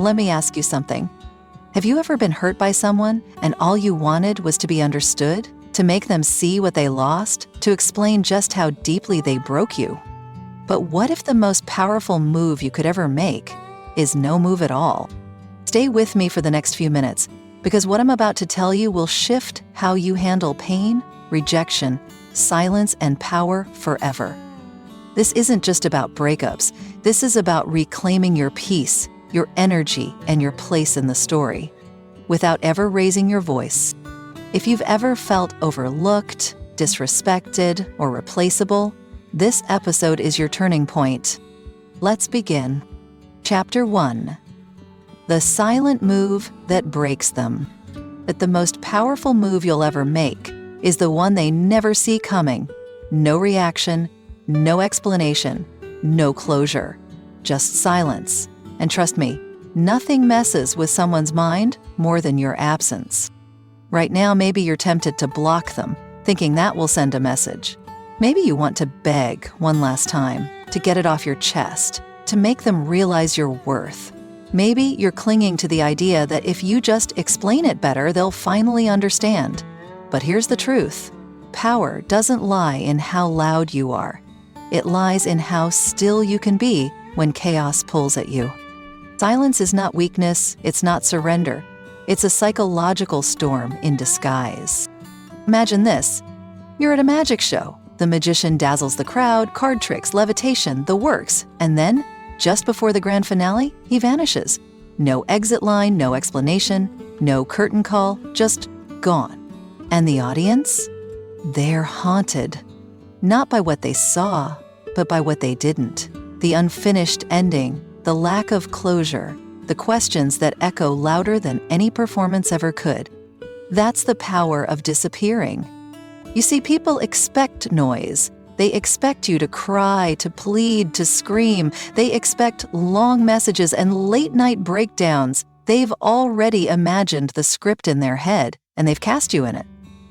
let me ask you something. Have you ever been hurt by someone and all you wanted was to be understood, to make them see what they lost, to explain just how deeply they broke you? But what if the most powerful move you could ever make is no move at all? Stay with me for the next few minutes, because what I'm about to tell you will shift how you handle pain, rejection, silence, and power forever. This isn't just about breakups. This is about reclaiming your peace, your energy, and your place in the story, without ever raising your voice. If you've ever felt overlooked, disrespected, or replaceable, this episode is your turning point. Let's begin. Chapter 1. The silent move that breaks them. That the most powerful move you'll ever make is the one they never see coming. No reaction, no explanation, no closure, just silence. And trust me, nothing messes with someone's mind more than your absence. Right now, maybe you're tempted to block them, thinking that will send a message. Maybe you want to beg one last time, to get it off your chest, to make them realize your worth. Maybe you're clinging to the idea that if you just explain it better, they'll finally understand. But here's the truth. Power doesn't lie in how loud you are. It lies in how still you can be when chaos pulls at you. Silence is not weakness, it's not surrender. It's a psychological storm in disguise. Imagine this. You're at a magic show. The magician dazzles the crowd, card tricks, levitation, the works, and then, just before the grand finale, he vanishes. No exit line, no explanation, no curtain call, just gone. And the audience? They're haunted. Not by what they saw, but by what they didn't. The unfinished ending, the lack of closure, the questions that echo louder than any performance ever could. That's the power of disappearing. You see, people expect noise. They expect you to cry, to plead, to scream. They expect long messages and late-night breakdowns. They've already imagined the script in their head, and they've cast you in it.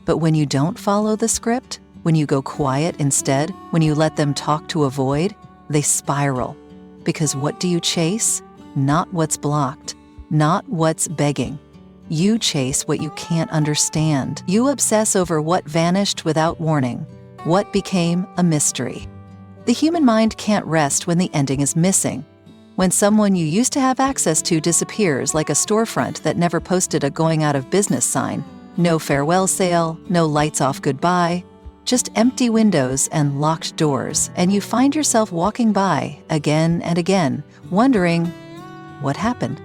But when you don't follow the script, when you go quiet instead, when you let them talk to a void, they spiral. Because what do you chase? Not what's blocked, not what's begging. You chase what you can't understand. You obsess over what vanished without warning, what became a mystery. The human mind can't rest when the ending is missing. When someone you used to have access to disappears, like a storefront that never posted a going out of business sign. No farewell sale, no lights off goodbye, just empty windows and locked doors, and you find yourself walking by again and again, wondering, what happened?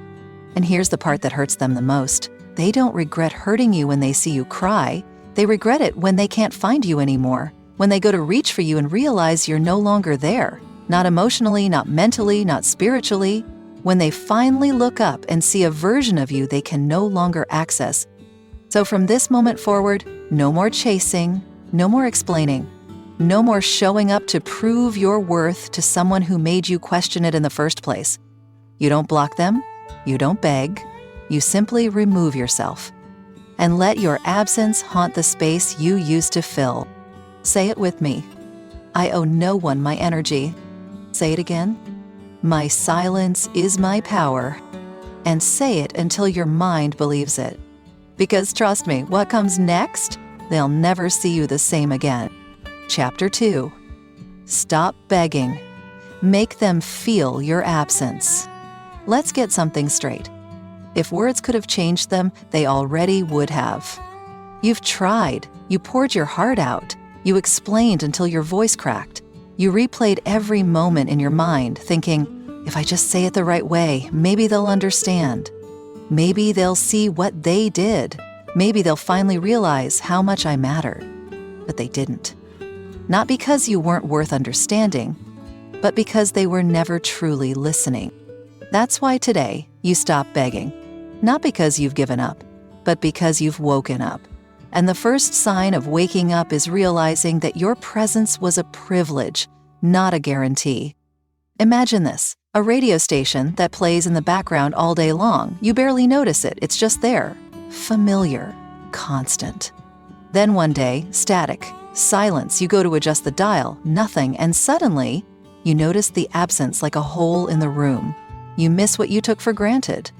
And here's the part that hurts them the most. They don't regret hurting you when they see you cry. They regret it when they can't find you anymore, when they go to reach for you and realize you're no longer there, not emotionally, not mentally, not spiritually, when they finally look up and see a version of you they can no longer access. So from this moment forward, no more chasing, no more explaining, no more showing up to prove your worth to someone who made you question it in the first place. You don't block them, you don't beg, you simply remove yourself and let your absence haunt the space you used to fill. Say it with me. I owe no one my energy. Say it again. My silence is my power. And say it until your mind believes it. Because trust me, what comes next, they'll never see you the same again. Chapter 2. Stop begging. Make them feel your absence. Let's get something straight. If words could have changed them, they already would have. You've tried. You poured your heart out. You explained until your voice cracked. You replayed every moment in your mind, thinking, if I just say it the right way, maybe they'll understand. Maybe they'll see what they did. Maybe they'll finally realize how much I mattered. But they didn't. Not because you weren't worth understanding, but because they were never truly listening. That's why today you stop begging. Not because you've given up, but because you've woken up. And the first sign of waking up is realizing that your presence was a privilege, not a guarantee. Imagine this, a radio station that plays in the background all day long. You barely notice it, it's just there. Familiar, constant. Then one day, static, silence, you go to adjust the dial, nothing, and suddenly, you notice the absence like a hole in the room. You miss what you took for granted.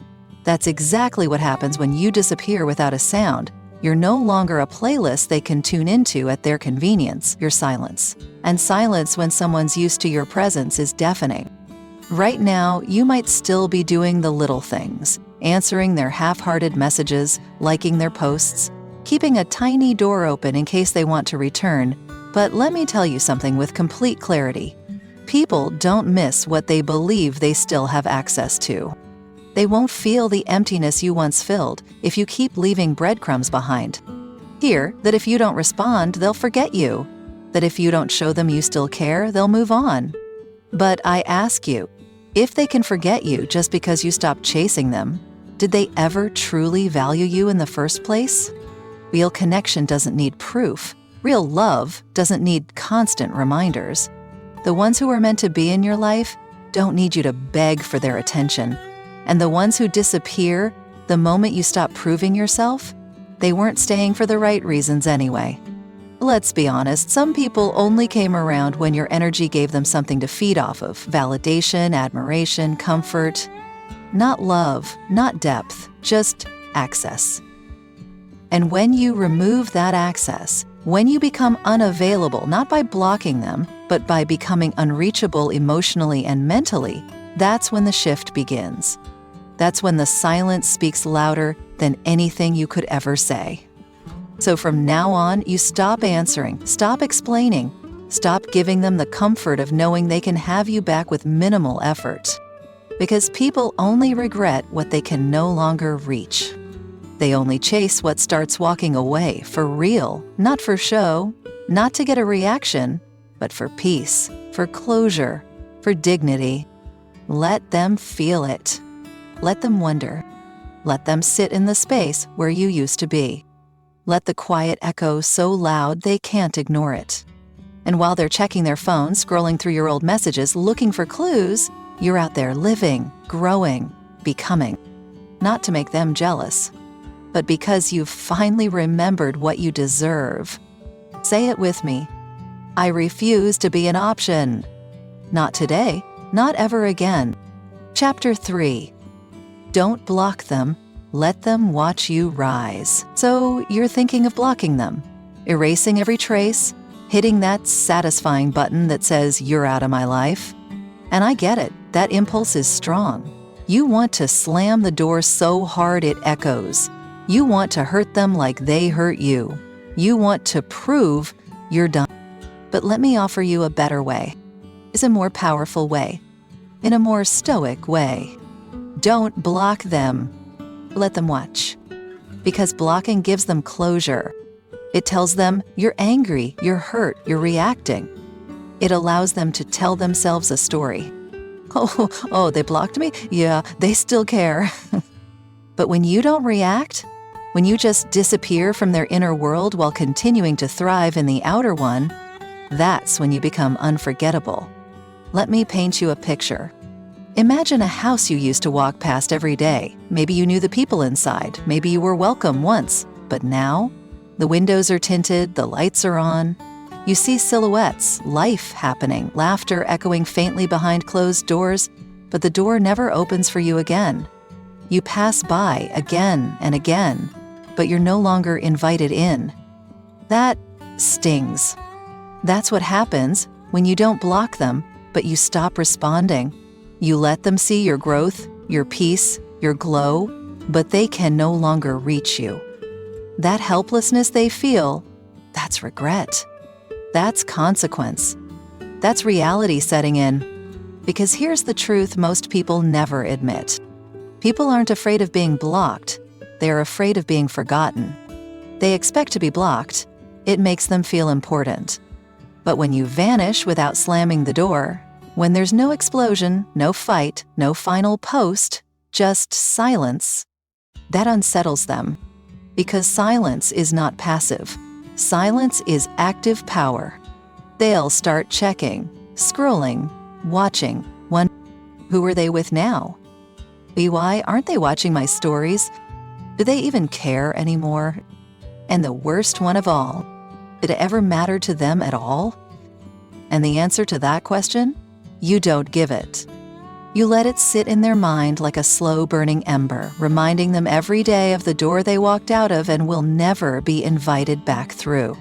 That's exactly what happens when you disappear without a sound. You're no longer a playlist they can tune into at their convenience. You're silence. And silence when someone's used to your presence is deafening. Right now, you might still be doing the little things, answering their half-hearted messages, liking their posts, keeping a tiny door open in case they want to return. But let me tell you something with complete clarity. People don't miss what they believe they still have access to. They won't feel the emptiness you once filled if you keep leaving breadcrumbs behind. Hear that if you don't respond, they'll forget you. That if you don't show them you still care, they'll move on. But I ask you, if they can forget you just because you stopped chasing them, did they ever truly value you in the first place? Real connection doesn't need proof. Real love doesn't need constant reminders. The ones who are meant to be in your life don't need you to beg for their attention. And the ones who disappear the moment you stop proving yourself, they weren't staying for the right reasons anyway. Let's be honest, some people only came around when your energy gave them something to feed off of: validation, admiration, comfort. Not love, not depth, just access. And when you remove that access, when you become unavailable, not by blocking them, but by becoming unreachable emotionally and mentally, that's when the shift begins. That's when the silence speaks louder than anything you could ever say. So from now on, you stop answering, stop explaining, stop giving them the comfort of knowing they can have you back with minimal effort. Because people only regret what they can no longer reach. They only chase what starts walking away for real, not for show, not to get a reaction, but for peace, for closure, for dignity. Let them feel it. Let them wonder. Let them sit in the space where you used to be. Let the quiet echo so loud they can't ignore it. And while they're checking their phones, scrolling through your old messages, looking for clues, you're out there living, growing, becoming. Not to make them jealous, but because you've finally remembered what you deserve. Say it with me. I refuse to be an option. Not today, not ever again. Chapter 3. Don't block them. Let them watch you rise. So you're thinking of blocking them, erasing every trace, hitting that satisfying button that says you're out of my life. And I get it, that impulse is strong. You want to slam the door so hard it echoes. You want to hurt them like they hurt you. You want to prove you're done. But let me offer you a better way. It's a more powerful way. In a more stoic way. Don't block them. Let them watch. Because blocking gives them closure. It tells them you're angry, you're hurt, you're reacting. It allows them to tell themselves a story. Oh, they blocked me? Yeah, they still care. But when you don't react, when you just disappear from their inner world while continuing to thrive in the outer one, that's when you become unforgettable. Let me paint you a picture. Imagine a house you used to walk past every day. Maybe you knew the people inside. Maybe you were welcome once. But now, the windows are tinted, the lights are on. You see silhouettes, life happening, laughter echoing faintly behind closed doors, but the door never opens for you again. You pass by again and again, but you're no longer invited in. That stings. That's what happens when you don't block them, but you stop responding. You let them see your growth, your peace, your glow, but they can no longer reach you. That helplessness they feel, that's regret. That's consequence. That's reality setting in. Because here's the truth most people never admit. People aren't afraid of being blocked. They are afraid of being forgotten. They expect to be blocked. It makes them feel important. But when you vanish without slamming the door, when there's no explosion, no fight, no final post, just silence, that unsettles them. Because silence is not passive. Silence is active power. They'll start checking, scrolling, watching. Who are they with now? Why aren't they watching my stories? Do they even care anymore? And the worst one of all, did it ever matter to them at all? And the answer to that question? You don't give it. You let it sit in their mind like a slow-burning ember, reminding them every day of the door they walked out of and will never be invited back through.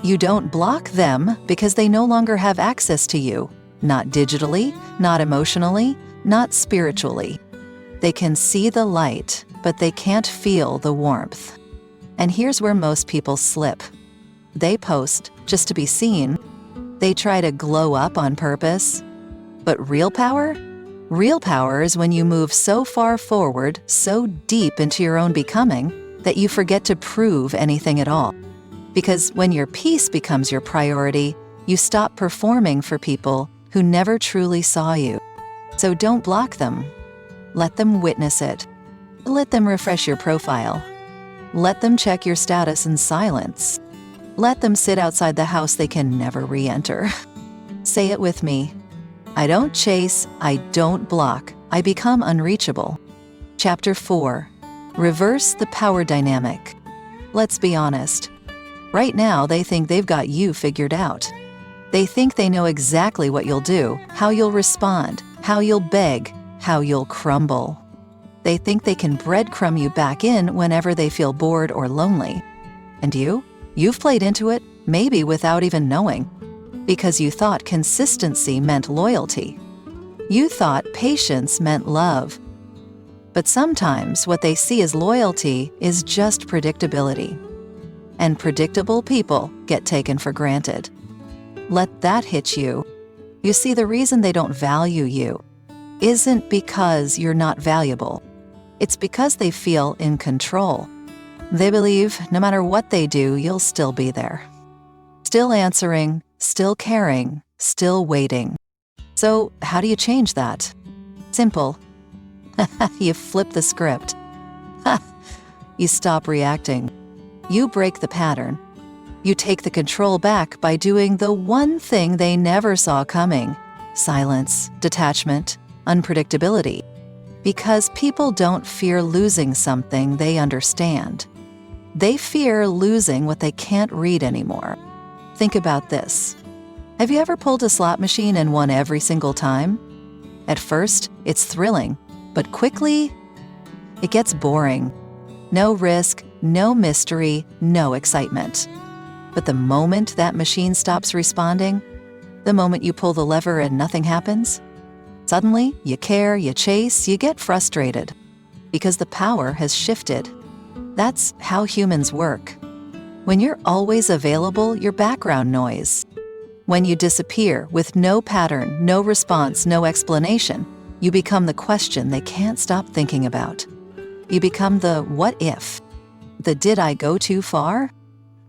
You don't block them because they no longer have access to you, not digitally, not emotionally, not spiritually. They can see the light, but they can't feel the warmth. And here's where most people slip. They post just to be seen. They try to glow up on purpose. But real power? Real power is when you move so far forward, so deep into your own becoming, that you forget to prove anything at all. Because when your peace becomes your priority, you stop performing for people who never truly saw you. So don't block them. Let them witness it. Let them refresh your profile. Let them check your status in silence. Let them sit outside the house they can never re-enter. Say it with me. I don't chase, I don't block, I become unreachable. Chapter 4. Reverse the power dynamic. Let's be honest. Right now, they think they've got you figured out. They think they know exactly what you'll do, how you'll respond, how you'll beg, how you'll crumble. They think they can breadcrumb you back in whenever they feel bored or lonely. And you've played into it, maybe without even knowing. Because you thought consistency meant loyalty. You thought patience meant love. But sometimes what they see as loyalty is just predictability. And predictable people get taken for granted. Let that hit you. You see, the reason they don't value you isn't because you're not valuable. It's because they feel in control. They believe no matter what they do, you'll still be there. Still answering, still caring, still waiting. So how do you change that? Simple. You flip the script. You stop reacting. You break the pattern. You take the control back by doing the one thing they never saw coming: silence, detachment, unpredictability. Because people don't fear losing something they understand. They fear losing what they can't read anymore. Think about this. Have you ever pulled a slot machine and won every single time? At first, it's thrilling, but quickly, it gets boring. No risk, no mystery, no excitement. But the moment that machine stops responding, the moment you pull the lever and nothing happens, suddenly you care, you chase, you get frustrated. Because the power has shifted. That's how humans work. When you're always available, you're background noise. When you disappear with no pattern, no response, no explanation, you become the question they can't stop thinking about. You become the what if, the did I go too far,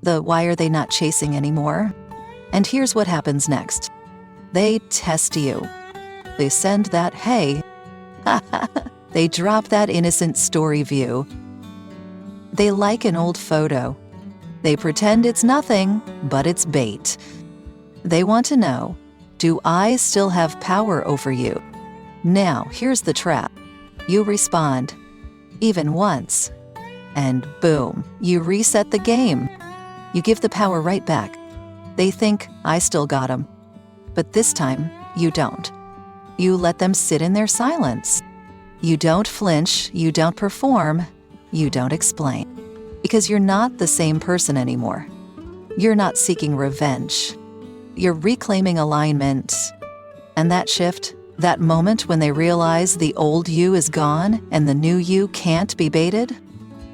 the why are they not chasing anymore. And here's what happens next. They test you. They send that hey. They drop that innocent story view. They like an old photo. They pretend it's nothing, but it's bait. They want to know, do I still have power over you? Now, here's the trap. You respond, even once, and boom, you reset the game. You give the power right back. They think, I still got 'em. But this time, you don't. You let them sit in their silence. You don't flinch, you don't perform, you don't explain. Because you're not the same person anymore. You're not seeking revenge. You're reclaiming alignment. And that shift, that moment when they realize the old you is gone and the new you can't be baited,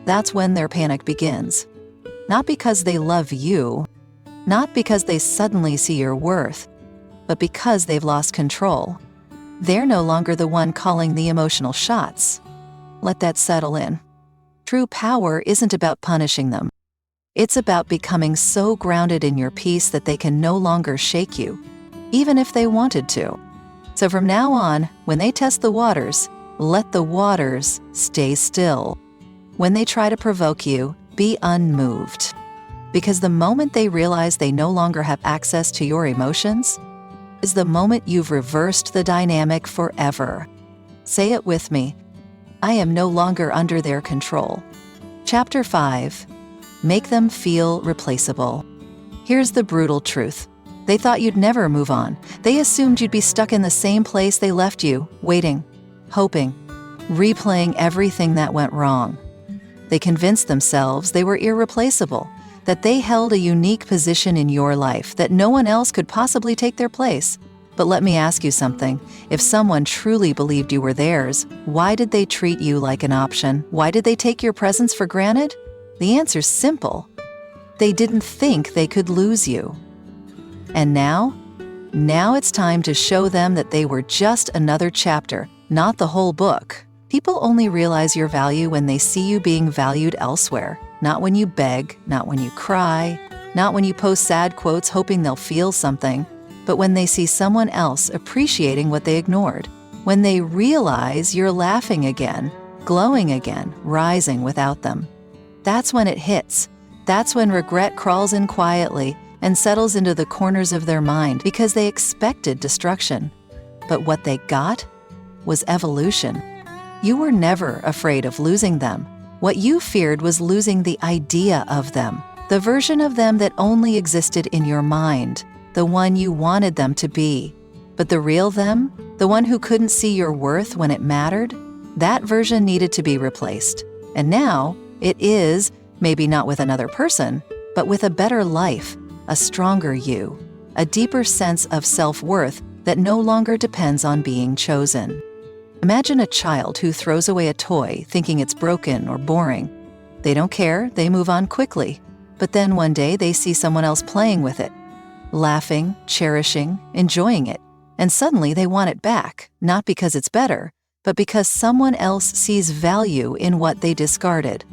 that's when their panic begins. Not because they love you, not because they suddenly see your worth, but because they've lost control. They're no longer the one calling the emotional shots. Let that settle in. True power isn't about punishing them. It's about becoming so grounded in your peace that they can no longer shake you, even if they wanted to. So from now on, when they test the waters, let the waters stay still. When they try to provoke you, be unmoved. Because the moment they realize they no longer have access to your emotions is the moment you've reversed the dynamic forever. Say it with me. I am no longer under their control. Chapter 5. Make them feel replaceable. Here's the brutal truth. They thought you'd never move on. They assumed you'd be stuck in the same place they left you, waiting, hoping, replaying everything that went wrong. They convinced themselves they were irreplaceable, that they held a unique position in your life, that no one else could possibly take their place. But let me ask you something. If someone truly believed you were theirs, why did they treat you like an option? Why did they take your presence for granted? The answer's simple. They didn't think they could lose you. And now it's time to show them that they were just another chapter, not the whole book. People only realize your value when they see you being valued elsewhere, not when you beg, not when you cry, not when you post sad quotes hoping they'll feel something, but when they see someone else appreciating what they ignored, when they realize you're laughing again, glowing again, rising without them. That's when it hits. That's when regret crawls in quietly and settles into the corners of their mind because they expected destruction. But what they got was evolution. You were never afraid of losing them. What you feared was losing the idea of them, the version of them that only existed in your mind, the one you wanted them to be. But the real them, the one who couldn't see your worth when it mattered, that version needed to be replaced. And now it is, maybe not with another person, but with a better life, a stronger you, a deeper sense of self-worth that no longer depends on being chosen. Imagine a child who throws away a toy thinking it's broken or boring. They don't care, they move on quickly. But then one day they see someone else playing with it, laughing, cherishing, enjoying it, and suddenly they want it back, not because it's better, but because someone else sees value in what they discarded.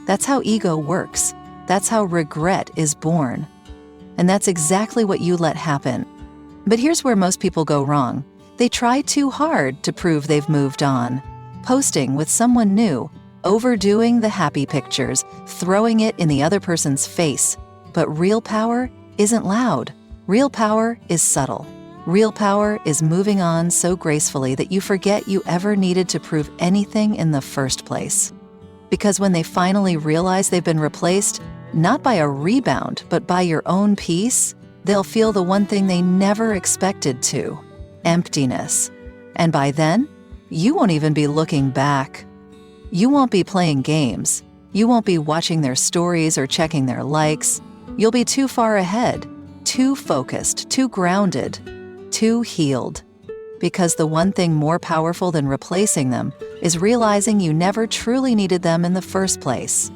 That's how ego works. That's how regret is born. And that's exactly what you let happen. But here's where most people go wrong. They try too hard to prove they've moved on, posting with someone new, overdoing the happy pictures, throwing it in the other person's face. But real power isn't loud. Real power is subtle. Real power is moving on so gracefully that you forget you ever needed to prove anything in the first place. Because when they finally realize they've been replaced, not by a rebound, but by your own peace, they'll feel the one thing they never expected to: emptiness. And by then, you won't even be looking back. You won't be playing games. You won't be watching their stories or checking their likes. You'll be too far ahead, too focused, too grounded, too healed. Because the one thing more powerful than replacing them is realizing you never truly needed them in the first place.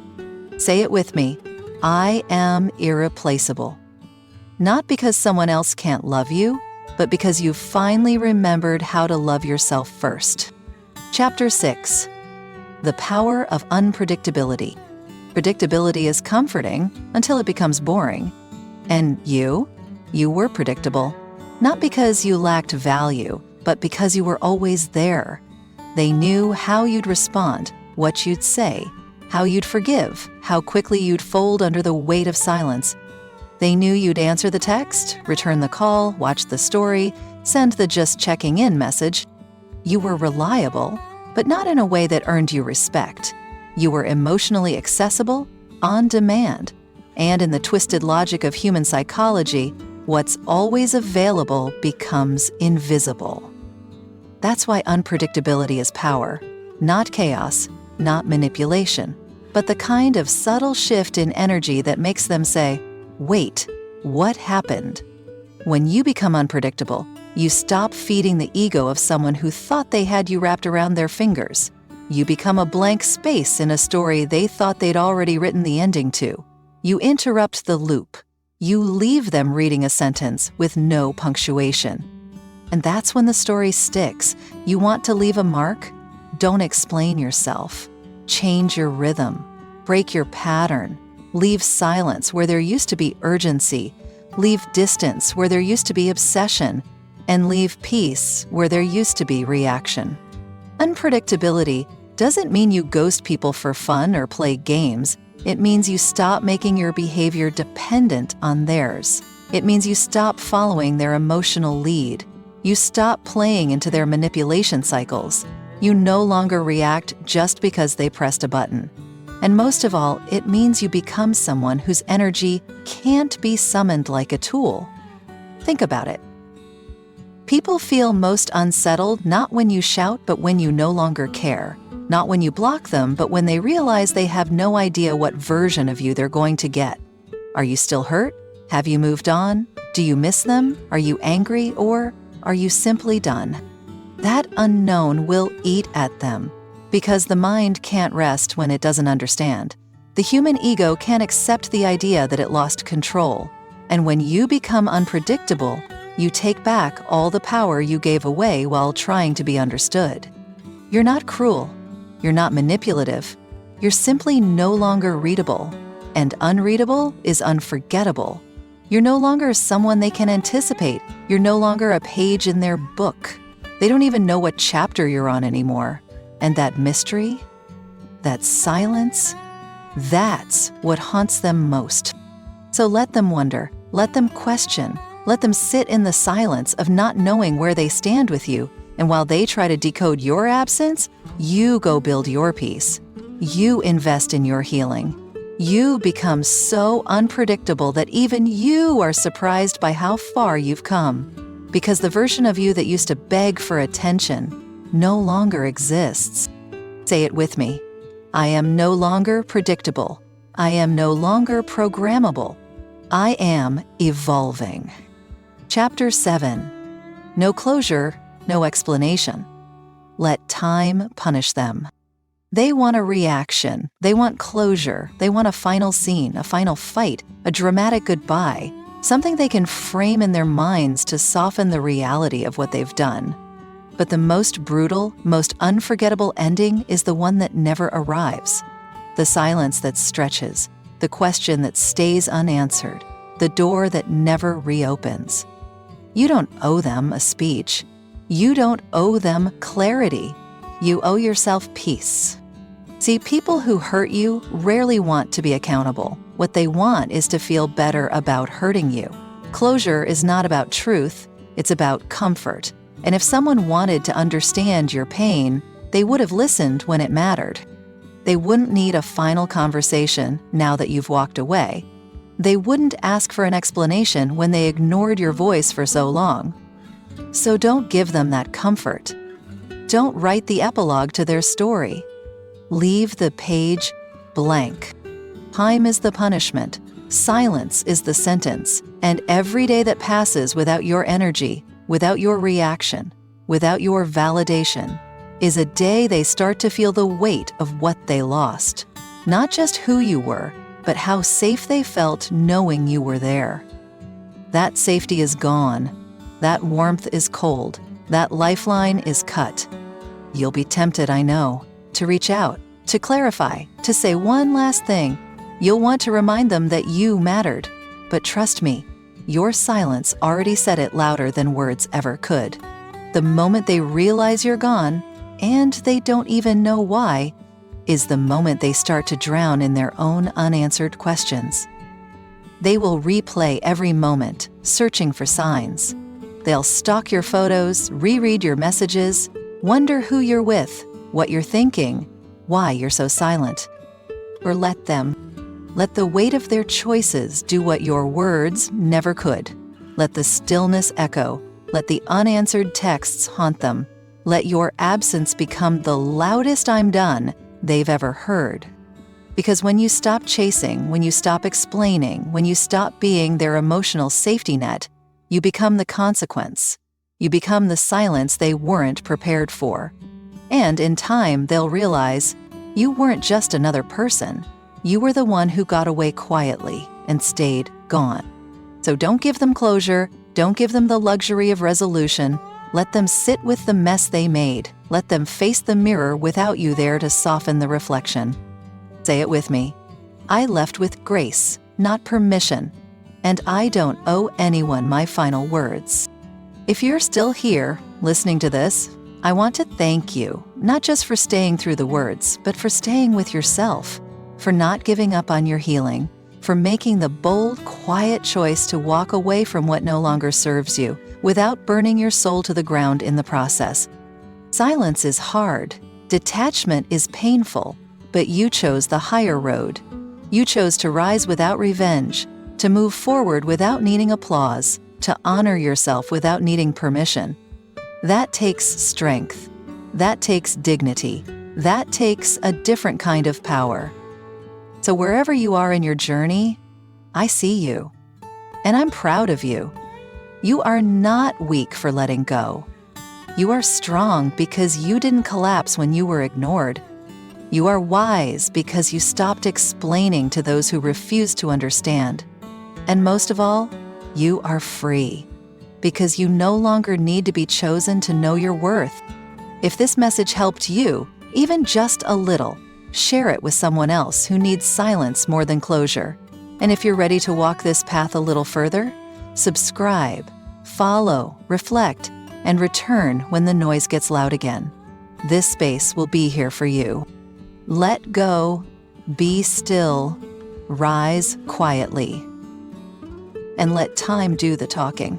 Say it with me: I am irreplaceable. Not because someone else can't love you, but because you've finally remembered how to love yourself first. Chapter 6. The Power of Unpredictability. Predictability is comforting until it becomes boring. And you were predictable. Not because you lacked value, but because you were always there. They knew how you'd respond, what you'd say, how you'd forgive, how quickly you'd fold under the weight of silence. They knew you'd answer the text, return the call, watch the story, send the just checking in message. You were reliable, but not in a way that earned you respect. You were emotionally accessible, on demand. And in the twisted logic of human psychology, what's always available becomes invisible. That's why unpredictability is power, not chaos, not manipulation, but the kind of subtle shift in energy that makes them say, wait, what happened? When you become unpredictable, you stop feeding the ego of someone who thought they had you wrapped around their fingers. You become a blank space in a story they thought they'd already written the ending to. You interrupt the loop. You leave them reading a sentence with no punctuation. And that's when the story sticks. You want to leave a mark? Don't explain yourself. Change your rhythm. Break your pattern. Leave silence where there used to be urgency. Leave distance where there used to be obsession. And leave peace where there used to be reaction. Unpredictability doesn't mean you ghost people for fun or play games. It means you stop making your behavior dependent on theirs. It means you stop following their emotional lead. You stop playing into their manipulation cycles. You no longer react just because they pressed a button. And most of all, it means you become someone whose energy can't be summoned like a tool. Think about it. People feel most unsettled not when you shout, but when you no longer care. Not when you block them, but when they realize they have no idea what version of you they're going to get. Are you still hurt? Have you moved on? Do you miss them? Are you angry? Or are you simply done? That unknown will eat at them, because the mind can't rest when it doesn't understand. The human ego can't accept the idea that it lost control. And when you become unpredictable, you take back all the power you gave away while trying to be understood. You're not cruel. You're not manipulative. You're simply no longer readable. And unreadable is unforgettable. You're no longer someone they can anticipate. You're no longer a page in their book. They don't even know what chapter you're on anymore. And that mystery, that silence, that's what haunts them most. So let them wonder, let them question, let them sit in the silence of not knowing where they stand with you. And while they try to decode your absence, you go build your peace. You invest in your healing. You become so unpredictable that even you are surprised by how far you've come. Because the version of you that used to beg for attention no longer exists. Say it with me. I am no longer predictable. I am no longer programmable. I am evolving. Chapter 7. No closure, no explanation. Let time punish them. They want a reaction. They want closure. They want a final scene, a final fight, a dramatic goodbye, something they can frame in their minds to soften the reality of what they've done. But the most brutal, most unforgettable ending is the one that never arrives. The silence that stretches, the question that stays unanswered, the door that never reopens. You don't owe them a speech. You don't owe them clarity. You owe yourself peace. See, people who hurt you rarely want to be accountable. What they want is to feel better about hurting you. Closure is not about truth, it's about comfort. And if someone wanted to understand your pain, they would have listened when it mattered. They wouldn't need a final conversation now that you've walked away. They wouldn't ask for an explanation when they ignored your voice for so long. So don't give them that comfort. Don't write the epilogue to their story. Leave the page blank. Time is the punishment. Silence is the sentence. And every day that passes without your energy, without your reaction, without your validation, is a day they start to feel the weight of what they lost. Not just who you were, but how safe they felt knowing you were there. That safety is gone. That warmth is cold. That lifeline is cut. You'll be tempted, I know, to reach out, to clarify, to say one last thing. You'll want to remind them that you mattered. But trust me, your silence already said it louder than words ever could. The moment they realize you're gone, and they don't even know why, is the moment they start to drown in their own unanswered questions. They will replay every moment, searching for signs. They'll stalk your photos, reread your messages, wonder who you're with, what you're thinking, why you're so silent. Or let them. Let the weight of their choices do what your words never could. Let the stillness echo. Let the unanswered texts haunt them. Let your absence become the loudest "I'm done" they've ever heard. Because when you stop chasing, when you stop explaining, when you stop being their emotional safety net, you become the consequence. You become the silence they weren't prepared for. And in time, they'll realize you weren't just another person. You were the one who got away quietly and stayed gone. So don't give them closure. Don't give them the luxury of resolution. Let them sit with the mess they made. Let them face the mirror without you there to soften the reflection. Say it with me. I left with grace, not permission. And I don't owe anyone my final words. If you're still here, listening to this, I want to thank you, not just for staying through the words, but for staying with yourself, for not giving up on your healing, for making the bold, quiet choice to walk away from what no longer serves you, without burning your soul to the ground in the process. Silence is hard. Detachment is painful, but you chose the higher road. You chose to rise without revenge, to move forward without needing applause, to honor yourself without needing permission. That takes strength. That takes dignity. That takes a different kind of power. So wherever you are in your journey, I see you. And I'm proud of you. You are not weak for letting go. You are strong because you didn't collapse when you were ignored. You are wise because you stopped explaining to those who refused to understand. And most of all, you are free because you no longer need to be chosen to know your worth. If this message helped you, even just a little, share it with someone else who needs silence more than closure. And if you're ready to walk this path a little further, subscribe, follow, reflect, and return when the noise gets loud again. This space will be here for you. Let go, be still, rise quietly, and let time do the talking.